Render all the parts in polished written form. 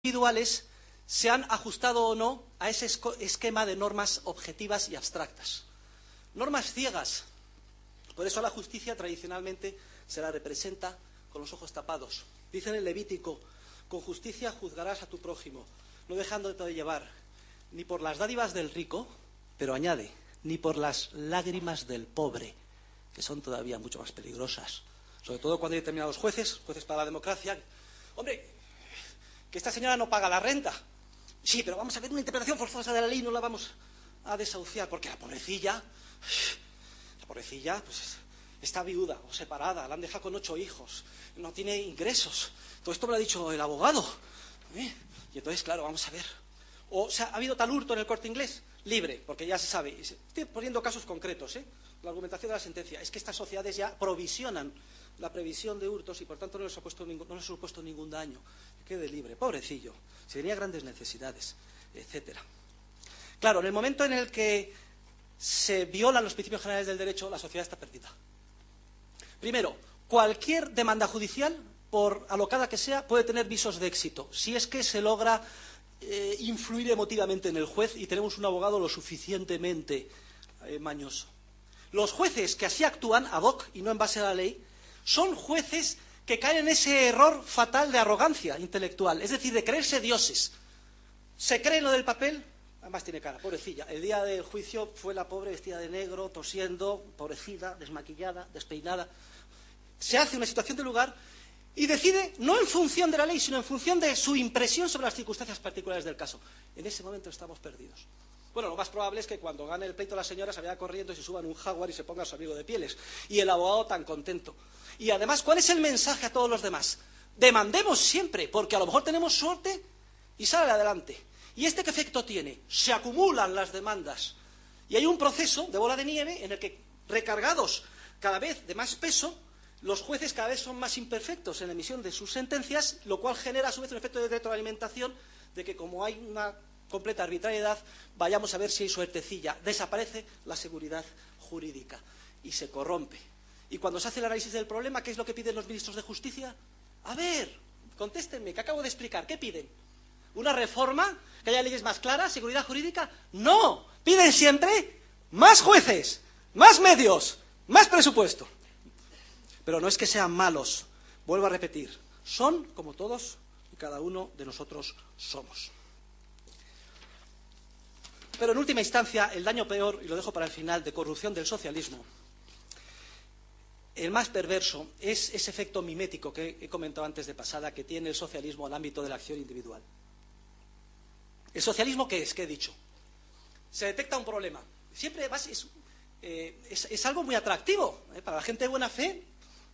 individuales se han ajustado o no a ese esquema de normas objetivas y abstractas. Normas ciegas. Por eso a la justicia tradicionalmente se la representa con los ojos tapados. Dice en el Levítico: con justicia juzgarás a tu prójimo, no dejándote de llevar ni por las dádivas del rico, pero añade, ni por las lágrimas del pobre, que son todavía mucho más peligrosas. Sobre todo cuando hay determinados jueces para la democracia. Hombre, que esta señora no paga la renta. Sí, pero vamos a ver, una interpretación forzosa de la ley no la vamos a desahuciar, porque la pobrecilla pues está viuda o separada, la han dejado con 8 hijos, no tiene ingresos. Todo esto me lo ha dicho el abogado. Y entonces, claro, vamos a ver. O sea, ha habido tal hurto en el Corte Inglés, libre, porque ya se sabe. Estoy poniendo casos concretos, la argumentación de la sentencia. Es que estas sociedades ya provisionan la previsión de hurtos y por tanto no les ha supuesto ningún daño. Que quede libre, pobrecillo, si tenía grandes necesidades, etcétera. Claro, en el momento en el que se violan los principios generales del derecho, la sociedad está perdida. Primero, cualquier demanda judicial, por alocada que sea, puede tener visos de éxito, si es que se logra influir emotivamente en el juez y tenemos un abogado lo suficientemente mañoso. Los jueces que así actúan ad hoc y no en base a la ley son jueces que caen en ese error fatal de arrogancia intelectual, es decir, de creerse dioses. Se creen lo del papel, además tiene cara, pobrecilla. El día del juicio fue la pobre vestida de negro, tosiendo, pobrecida, desmaquillada, despeinada. Se hace una situación de lugar y decide, no en función de la ley, sino en función de su impresión sobre las circunstancias particulares del caso. En ese momento estamos perdidos. Bueno, lo más probable es que cuando gane el pleito la señora se vaya corriendo y se suba en un Jaguar y se ponga a su amigo de pieles. Y el abogado tan contento. Y además, ¿cuál es el mensaje a todos los demás? Demandemos siempre, porque a lo mejor tenemos suerte y sale adelante. ¿Y este qué efecto tiene? Se acumulan las demandas. Y hay un proceso de bola de nieve en el que, recargados cada vez de más peso, los jueces cada vez son más imperfectos en la emisión de sus sentencias, lo cual genera a su vez un efecto de retroalimentación de que, como hay una completa arbitrariedad, vayamos a ver si hay suertecilla. Desaparece la seguridad jurídica y se corrompe. Y cuando se hace el análisis del problema, ¿qué es lo que piden los ministros de Justicia? A ver, contéstenme, que acabo de explicar. ¿Qué piden? ¿Una reforma? ¿Que haya leyes más claras? ¿Seguridad jurídica? ¡No! Piden siempre más jueces, más medios, más presupuesto. Pero no es que sean malos, vuelvo a repetir, son como todos y cada uno de nosotros somos. Pero en última instancia, el daño peor, y lo dejo para el final, de corrupción del socialismo, el más perverso es ese efecto mimético que he comentado antes de pasada, que tiene el socialismo al ámbito de la acción individual. ¿El socialismo qué es? ¿Qué he dicho? Se detecta un problema. Siempre es algo muy atractivo, para la gente de buena fe,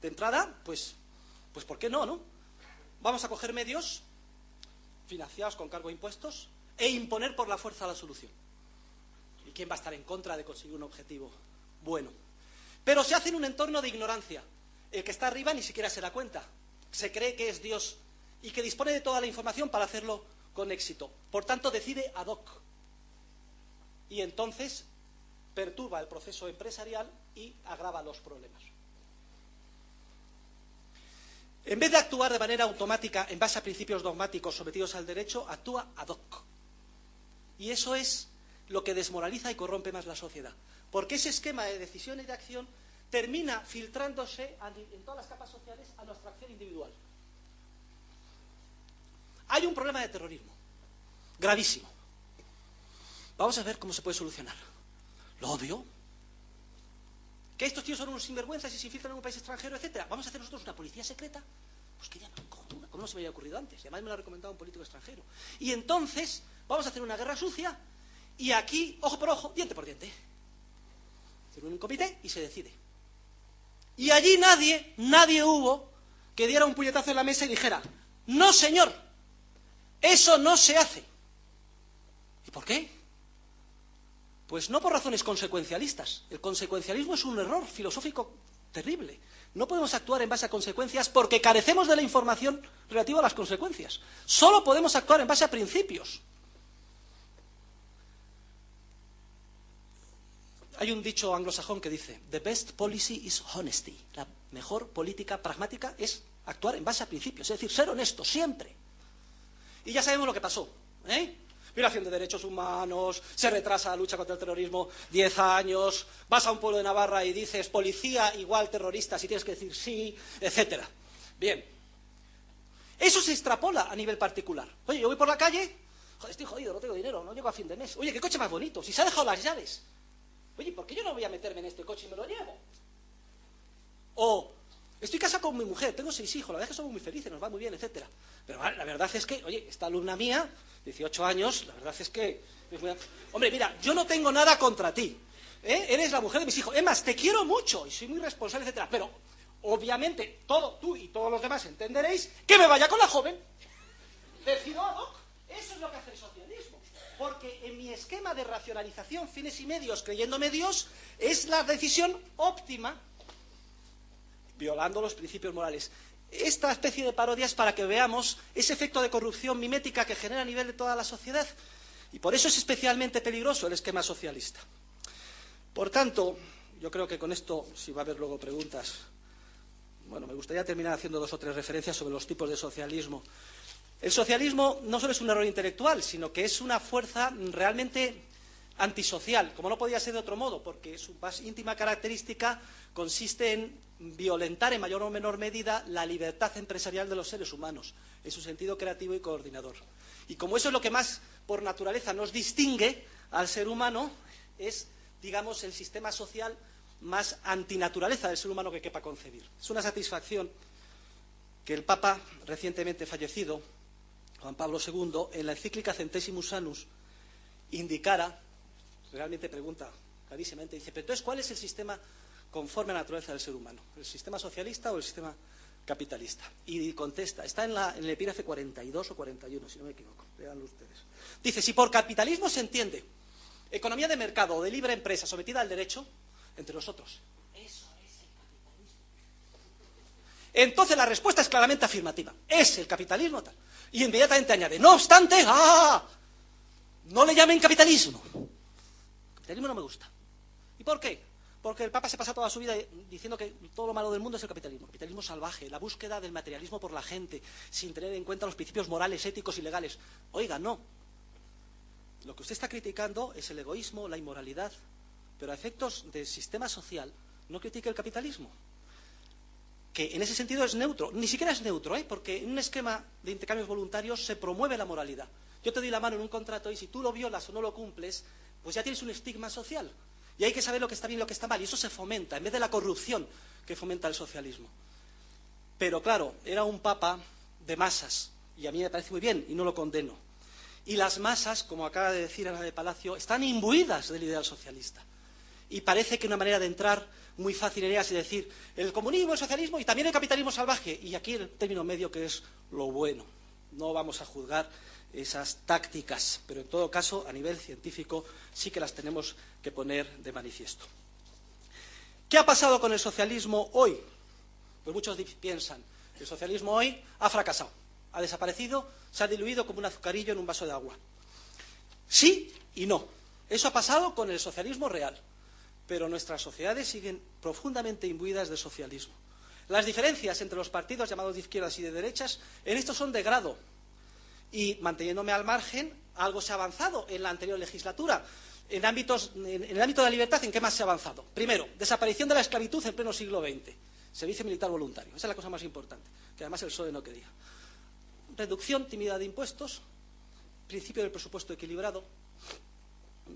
de entrada, pues ¿por qué no, no? Vamos a coger medios financiados con cargo a impuestos e imponer por la fuerza la solución. ¿Y quién va a estar en contra de conseguir un objetivo bueno? Pero se hace en un entorno de ignorancia. El que está arriba ni siquiera se da cuenta. Se cree que es Dios y que dispone de toda la información para hacerlo con éxito. Por tanto, decide ad hoc. Y entonces perturba el proceso empresarial y agrava los problemas. En vez de actuar de manera automática en base a principios dogmáticos sometidos al derecho, actúa ad hoc. Y eso es lo que desmoraliza y corrompe más la sociedad. Porque ese esquema de decisión y de acción termina filtrándose en todas las capas sociales a nuestra acción individual. Hay un problema de terrorismo, gravísimo. Vamos a ver cómo se puede solucionar. Lo obvio. Que estos tíos son unos sinvergüenzas y se infiltran en un país extranjero, etcétera. Vamos a hacer nosotros una policía secreta. Pues que ya no, ¿cómo no se me había ocurrido antes? Y además me lo ha recomendado un político extranjero. Y entonces vamos a hacer una guerra sucia y aquí, ojo por ojo, diente por diente. Se reúne un comité y se decide. Y allí nadie hubo que diera un puñetazo en la mesa y dijera: no, señor, eso no se hace. ¿Y por qué? Pues no por razones consecuencialistas. El consecuencialismo es un error filosófico terrible. No podemos actuar en base a consecuencias porque carecemos de la información relativa a las consecuencias. Solo podemos actuar en base a principios. Hay un dicho anglosajón que dice: the best policy is honesty. La mejor política pragmática es actuar en base a principios, es decir, ser honesto siempre. Y ya sabemos lo que pasó, violación de derechos humanos, se retrasa la lucha contra el terrorismo 10 años, vas a un pueblo de Navarra y dices policía igual terrorista, si tienes que decir sí, etcétera. Bien, eso se extrapola a nivel particular. Oye, yo voy por la calle, joder, estoy jodido, no tengo dinero, no llego a fin de mes. Oye, qué coche más bonito, si se ha dejado las llaves. Oye, ¿por qué yo no voy a meterme en este coche y me lo llevo? O, estoy casado con mi mujer, tengo 6 hijos, la verdad es que somos muy felices, nos va muy bien, etcétera. Pero la verdad es que, oye, esta alumna mía, 18 años, la verdad es que... Hombre, mira, yo no tengo nada contra ti, eres la mujer de mis hijos. Es más, te quiero mucho y soy muy responsable, etcétera. Pero, obviamente, tú y todos los demás entenderéis que me vaya con la joven. Decido ad hoc. Eso es lo que hace el socialismo. Porque en mi esquema de racionalización, fines y medios, creyéndome Dios, es la decisión óptima, violando los principios morales. Esta especie de parodia es para que veamos ese efecto de corrupción mimética que genera a nivel de toda la sociedad. Y por eso es especialmente peligroso el esquema socialista. Por tanto, yo creo que con esto, si va a haber luego preguntas, bueno, me gustaría terminar haciendo 2 o 3 referencias sobre los tipos de socialismo. El socialismo no solo es un error intelectual, sino que es una fuerza realmente antisocial, como no podía ser de otro modo, porque su más íntima característica consiste en violentar en mayor o menor medida la libertad empresarial de los seres humanos, en su sentido creativo y coordinador. Y como eso es lo que más por naturaleza nos distingue al ser humano, es, digamos, el sistema social más antinaturaleza del ser humano que quepa concebir. Es una satisfacción que el Papa recientemente fallecido, Juan Pablo II, en la encíclica Centesimus Annus, indicara, realmente pregunta clarísimamente, dice, pero entonces, ¿cuál es el sistema conforme a la naturaleza del ser humano? ¿El sistema socialista o el sistema capitalista? Y contesta, está en el epígrafe 42 o 41, si no me equivoco, véanlo ustedes. Dice, si por capitalismo se entiende economía de mercado o de libre empresa sometida al derecho, entre nosotros, eso es el capitalismo. Entonces la respuesta es claramente afirmativa, es el capitalismo tal. Y inmediatamente añade, no obstante, no le llamen capitalismo. Capitalismo no me gusta. ¿Y por qué? Porque el Papa se pasa toda su vida diciendo que todo lo malo del mundo es el capitalismo salvaje, la búsqueda del materialismo por la gente, sin tener en cuenta los principios morales, éticos y legales. Oiga, no. Lo que usted está criticando es el egoísmo, la inmoralidad, pero a efectos del sistema social no critique el capitalismo, que en ese sentido es neutro. Ni siquiera es neutro, porque en un esquema de intercambios voluntarios se promueve la moralidad. Yo te doy la mano en un contrato y si tú lo violas o no lo cumples, pues ya tienes un estigma social. Y hay que saber lo que está bien y lo que está mal. Y eso se fomenta, en vez de la corrupción que fomenta el socialismo. Pero claro, era un papa de masas. Y a mí me parece muy bien y no lo condeno. Y las masas, como acaba de decir Ana de Palacio, están imbuidas del ideal socialista. Y parece que una manera de entrar muy fácil en ellas es decir, el comunismo, el socialismo y también el capitalismo salvaje. Y aquí el término medio que es lo bueno. No vamos a juzgar esas tácticas, pero en todo caso, a nivel científico, sí que las tenemos que poner de manifiesto. ¿Qué ha pasado con el socialismo hoy? Pues muchos piensan, el socialismo hoy ha fracasado, ha desaparecido, se ha diluido como un azucarillo en un vaso de agua. Sí y no. Eso ha pasado con el socialismo real, pero nuestras sociedades siguen profundamente imbuidas de socialismo. Las diferencias entre los partidos llamados de izquierdas y de derechas en esto son de grado. Y manteniéndome al margen, algo se ha avanzado en la anterior legislatura. En el ámbito de la libertad, ¿en qué más se ha avanzado? Primero, desaparición de la esclavitud en pleno siglo XX. Servicio militar voluntario. Esa es la cosa más importante, que además el PSOE no quería. Reducción tímida de impuestos, principio del presupuesto equilibrado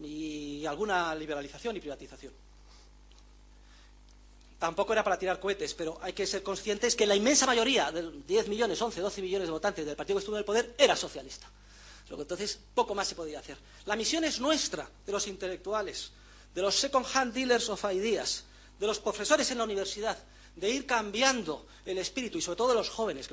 y alguna liberalización y privatización. Tampoco era para tirar cohetes, pero hay que ser conscientes que la inmensa mayoría de 10 millones, 11, 12 millones de votantes del partido que estuvo en el poder era socialista. Luego, entonces, poco más se podía hacer. La misión es nuestra, de los intelectuales, de los second-hand dealers of ideas, de los profesores en la universidad, de ir cambiando el espíritu y sobre todo de los jóvenes.